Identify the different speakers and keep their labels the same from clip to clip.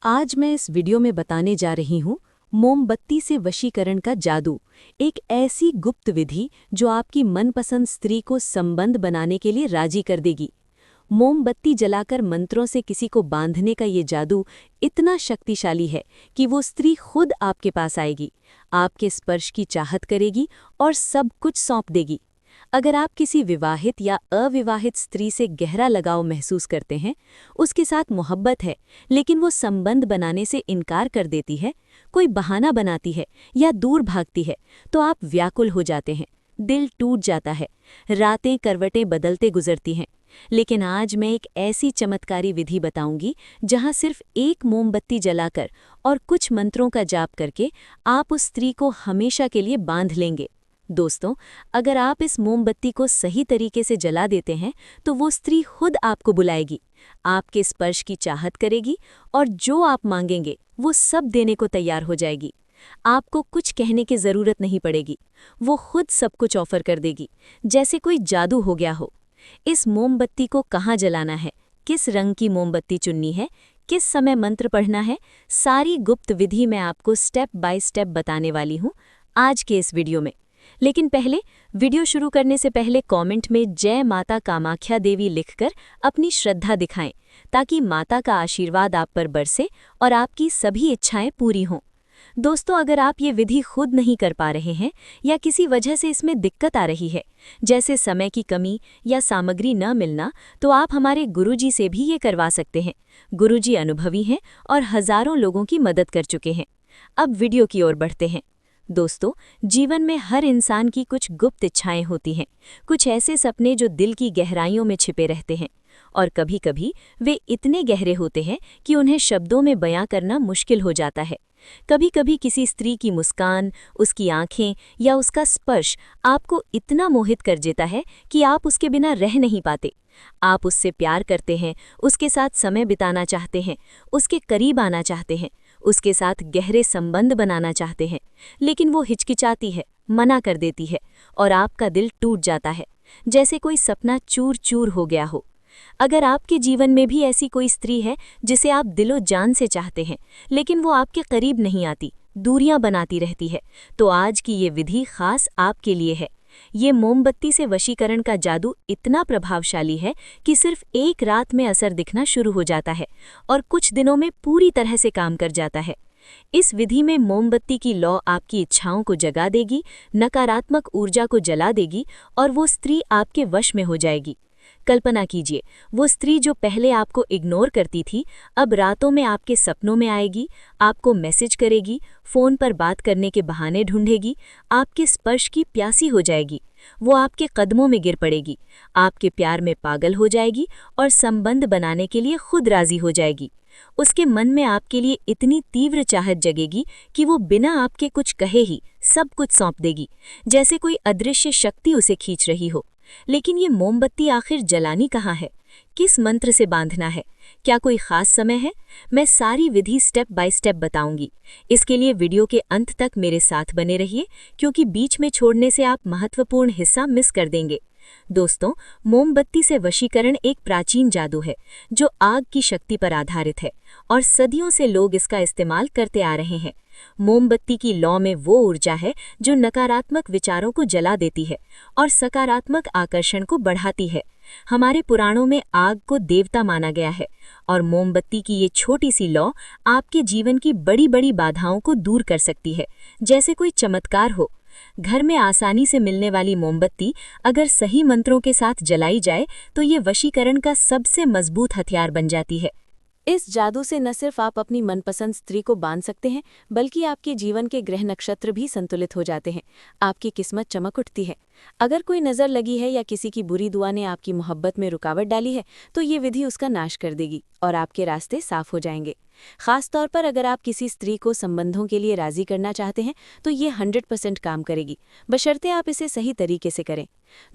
Speaker 1: आज मैं इस वीडियो में बताने जा रही हूँ मोमबत्ती से वशीकरण का जादू। एक ऐसी गुप्त विधि जो आपकी मनपसंद स्त्री को संबंध बनाने के लिए राजी कर देगी। मोमबत्ती जलाकर मंत्रों से किसी को बांधने का ये जादू इतना शक्तिशाली है कि वो स्त्री खुद आपके पास आएगी, आपके स्पर्श की चाहत करेगी और सब कुछ सौंप देगी। अगर आप किसी विवाहित या अविवाहित स्त्री से गहरा लगाव महसूस करते हैं, उसके साथ मोहब्बत है लेकिन वो संबंध बनाने से इनकार कर देती है, कोई बहाना बनाती है या दूर भागती है, तो आप व्याकुल हो जाते हैं, दिल टूट जाता है, रातें करवटें बदलते गुजरती हैं। लेकिन आज मैं एक ऐसी चमत्कारी विधि बताऊंगी जहां सिर्फ एक मोमबत्ती जलाकर और कुछ मंत्रों का जाप करके आप उस स्त्री को हमेशा के लिए बांध लेंगे। दोस्तों, अगर आप इस मोमबत्ती को सही तरीके से जला देते हैं तो वो स्त्री खुद आपको बुलाएगी, आपके स्पर्श की चाहत करेगी और जो आप मांगेंगे वो सब देने को तैयार हो जाएगी। आपको कुछ कहने की ज़रूरत नहीं पड़ेगी, वो खुद सब कुछ ऑफर कर देगी, जैसे कोई जादू हो गया हो। इस मोमबत्ती को कहाँ जलाना है, किस रंग की मोमबत्ती चुननी है, किस समय मंत्र पढ़ना है, सारी गुप्त विधि मैं आपको स्टेप बाय स्टेप बताने वाली हूँ आज के इस वीडियो में। लेकिन पहले वीडियो शुरू करने से पहले कमेंट में जय माता कामाख्या देवी लिखकर अपनी श्रद्धा दिखाएं, ताकि माता का आशीर्वाद आप पर बरसे और आपकी सभी इच्छाएं पूरी हों। दोस्तों, अगर आप ये विधि खुद नहीं कर पा रहे हैं या किसी वजह से इसमें दिक्कत आ रही है, जैसे समय की कमी या सामग्री न मिलना, तो आप हमारे गुरुजी से भी ये करवा सकते हैं। गुरुजी अनुभवी हैं और हजारों लोगों की मदद कर चुके हैं। अब वीडियो की ओर बढ़ते हैं। दोस्तों, जीवन में हर इंसान की कुछ गुप्त इच्छाएं होती हैं, कुछ ऐसे सपने जो दिल की गहराइयों में छिपे रहते हैं, और कभी-कभी वे इतने गहरे होते हैं कि उन्हें शब्दों में बयां करना मुश्किल हो जाता है। कभी-कभी किसी स्त्री की मुस्कान, उसकी आंखें या उसका स्पर्श आपको इतना मोहित कर देता है कि आप उसके बिना रह नहीं पाते। आप उससे प्यार करते हैं, उसके साथ समय बिताना चाहते हैं, उसके करीब आना चाहते हैं, उसके साथ गहरे संबंध बनाना चाहते हैं, लेकिन वो हिचकिचाती है, मना कर देती है और आपका दिल टूट जाता है, जैसे कोई सपना चूर चूर हो गया हो। अगर आपके जीवन में भी ऐसी कोई स्त्री है जिसे आप दिलो जान से चाहते हैं, लेकिन वो आपके करीब नहीं आती, दूरियां बनाती रहती है, तो आज की ये विधि खास आपके लिए है। ये मोमबत्ती से वशीकरण का जादू इतना प्रभावशाली है कि सिर्फ एक रात में असर दिखना शुरू हो जाता है और कुछ दिनों में पूरी तरह से काम कर जाता है। इस विधि में मोमबत्ती की लौ आपकी इच्छाओं को जगा देगी, नकारात्मक ऊर्जा को जला देगी और वो स्त्री आपके वश में हो जाएगी। कल्पना कीजिए, वो स्त्री जो पहले आपको इग्नोर करती थी, अब रातों में आपके सपनों में आएगी, आपको मैसेज करेगी, फ़ोन पर बात करने के बहाने ढूंढेगी, आपके स्पर्श की प्यासी हो जाएगी, वो आपके कदमों में गिर पड़ेगी, आपके प्यार में पागल हो जाएगी और संबंध बनाने के लिए खुद राजी हो जाएगी। उसके मन में आपके लिए इतनी तीव्र चाहत जगेगी कि वो बिना आपके कुछ कहे ही सब कुछ सौंप देगी, जैसे कोई अदृश्य शक्ति उसे खींच रही हो। लेकिन ये मोमबत्ती आखिर जलानी कहाँ है, किस मंत्र से बांधना है, क्या कोई खास समय है? मैं सारी विधि स्टेप बाय स्टेप बताऊंगी। इसके लिए वीडियो के अंत तक मेरे साथ बने रहिए, क्योंकि बीच में छोड़ने से आप महत्वपूर्ण हिस्सा मिस कर देंगे। दोस्तों, मोमबत्ती से वशीकरण एक प्राचीन जादू है जो आग की शक्ति पर आधारित है और सदियों से लोग इसका इस्तेमाल करते आ रहे हैं। मोमबत्ती की लौ में वो ऊर्जा है जो नकारात्मक विचारों को जला देती है और सकारात्मक आकर्षण को बढ़ाती है। हमारे पुराणों में आग को देवता माना गया है और मोमबत्ती की ये छोटी सी लौ आपके जीवन की बड़ी बड़ी बाधाओं को दूर कर सकती है, जैसे कोई चमत्कार हो। घर में आसानी से मिलने वाली मोमबत्ती अगर सही मंत्रों के साथ जलाई जाए तो ये वशीकरण का सबसे मजबूत हथियार बन जाती है। इस जादू से न सिर्फ आप अपनी मनपसंद स्त्री को बांध सकते हैं, बल्कि आपके जीवन के ग्रह नक्षत्र भी संतुलित हो जाते हैं, आपकी किस्मत चमक उठती है। अगर कोई नज़र लगी है या किसी की बुरी दुआ ने आपकी मोहब्बत में रुकावट डाली है, तो ये विधि उसका नाश कर देगी और आपके रास्ते साफ हो जाएंगे। खास तौर पर अगर आप किसी स्त्री को संबंधों के लिए राजी करना चाहते हैं, तो ये 100% काम करेगी, बशर्ते आप इसे सही तरीके से करें।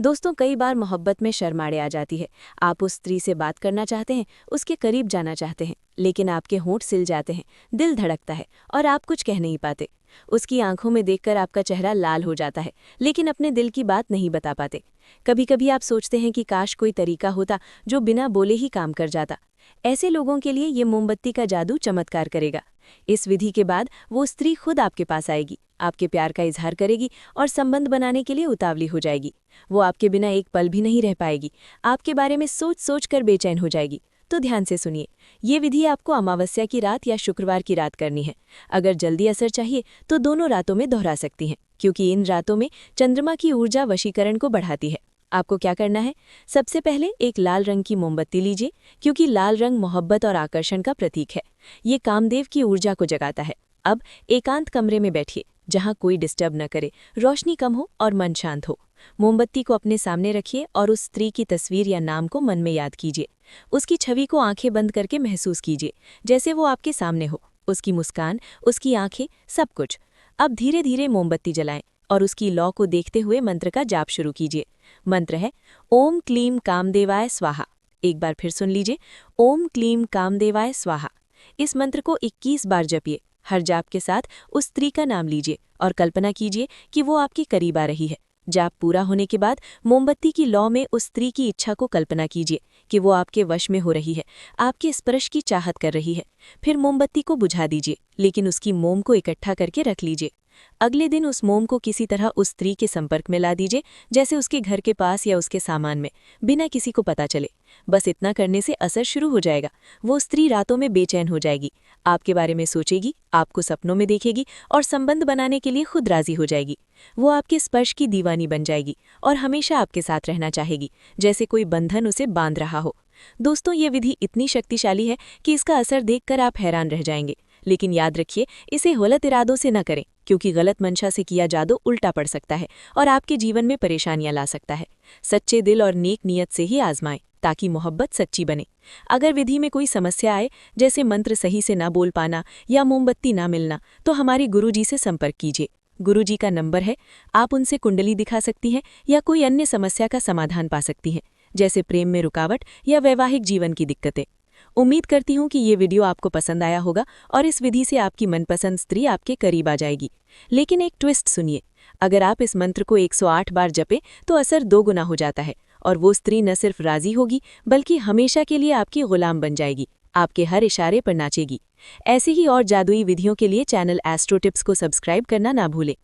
Speaker 1: दोस्तों, कई बार मोहब्बत में शर्माड़े आ जाती है। आप उस स्त्री से बात करना चाहते हैं, उसके करीब जाना चाहते हैं, लेकिन आपके होंठ सिल जाते हैं, दिल धड़कता है और आप कुछ कह नहीं पाते। उसकी आंखों में देखकर आपका चेहरा लाल हो जाता है, लेकिन अपने दिल की बात नहीं बता पाते। कभी कभी आप सोचते हैं कि काश कोई तरीका होता जो बिना बोले ही काम कर जाता। ऐसे लोगों के लिए ये मोमबत्ती का जादू चमत्कार करेगा। इस विधि के बाद वो स्त्री खुद आपके पास आएगी, आपके प्यार का इजहार करेगी और संबंध बनाने के लिए उतावली हो जाएगी। वो आपके बिना एक पल भी नहीं रह पाएगी, आपके बारे में सोच सोच कर बेचैन हो जाएगी। तो ध्यान से सुनिए, ये विधि आपको अमावस्या की रात या शुक्रवार की रात करनी है। अगर जल्दी असर चाहिए तो दोनों रातों में दोहरा सकती हैं, क्योंकि इन रातों में चंद्रमा की ऊर्जा वशीकरण को बढ़ाती है। आपको क्या करना है? सबसे पहले एक लाल रंग की मोमबत्ती लीजिए, क्योंकि लाल रंग मोहब्बत और आकर्षण का प्रतीक है। ये कामदेव की ऊर्जा को जगाता है। अब एकांत कमरे में बैठिए, जहां कोई डिस्टर्ब न करे, रोशनी कम हो और मन शांत हो। मोमबत्ती को अपने सामने रखिए और उस स्त्री की तस्वीर या नाम को मन में याद कीजिए। उसकी छवि को आंखें बंद करके महसूस कीजिए, जैसे वो आपके सामने हो। उसकी मुस्कान, उसकी आंखें, सब कुछ। अब धीरे धीरे मोमबत्ती जलाएं और उसकी लौ को देखते हुए मंत्र का जाप शुरू कीजिए। मंत्र है ओम क्लीम कामदेवाय स्वाहा। एक बार फिर सुन लीजिए, ओम क्लीम कामदेवाय स्वाहा। इस मंत्र को 21 बार जपिए। हर जाप के साथ उस स्त्री का नाम लीजिए और कल्पना कीजिए कि वो आपके करीब आ रही है। जाप पूरा होने के बाद मोमबत्ती की लौ में उस स्त्री की इच्छा को कल्पना कीजिए कि वो आपके वश में हो रही है, आपके स्पर्श की चाहत कर रही है। फिर मोमबत्ती को बुझा दीजिए, लेकिन उसकी मोम को इकट्ठा करके रख लीजिए। अगले दिन उस मोम को किसी तरह उस स्त्री के संपर्क में ला दीजिए, जैसे उसके घर के पास या उसके सामान में, बिना किसी को पता चले। बस इतना करने से असर शुरू हो जाएगा। वो स्त्री रातों में बेचैन हो जाएगी, आपके बारे में सोचेगी, आपको सपनों में देखेगी और संबंध बनाने के लिए खुद राजी हो जाएगी। वो आपके स्पर्श की दीवानी बन जाएगी और हमेशा आपके साथ रहना चाहेगी, जैसे कोई बंधन उसे बांध रहा हो। दोस्तों, ये विधि इतनी शक्तिशाली है कि इसका असर देखकर आप हैरान रह जाएंगे। लेकिन याद रखिए, इसे गलत इरादों से न करें, क्योंकि गलत मंशा से किया जादू उल्टा पड़ सकता है और आपके जीवन में परेशानियां ला सकता है। सच्चे दिल और नेक नियत से ही आजमाएं, ताकि मोहब्बत सच्ची बने। अगर विधि में कोई समस्या आए, जैसे मंत्र सही से न बोल पाना या मोमबत्ती न मिलना, तो हमारे गुरुजी से संपर्क कीजिए। गुरुजी का नंबर है, आप उनसे कुंडली दिखा सकती हैं या कोई अन्य समस्या का समाधान पा सकती हैं, जैसे प्रेम में रुकावट या वैवाहिक जीवन की दिक्कतें। उम्मीद करती हूँ कि ये वीडियो आपको पसंद आया होगा और इस विधि से आपकी मनपसंद स्त्री आपके करीब आ जाएगी। लेकिन एक ट्विस्ट सुनिए, अगर आप इस मंत्र को 108 बार जपें तो असर 2 गुना हो जाता है और वो स्त्री न सिर्फ राजी होगी, बल्कि हमेशा के लिए आपकी गुलाम बन जाएगी, आपके हर इशारे पर नाचेगी। ऐसी ही और जादुई विधियों के लिए चैनल एस्ट्रो टिप्स को सब्सक्राइब करना ना भूलें।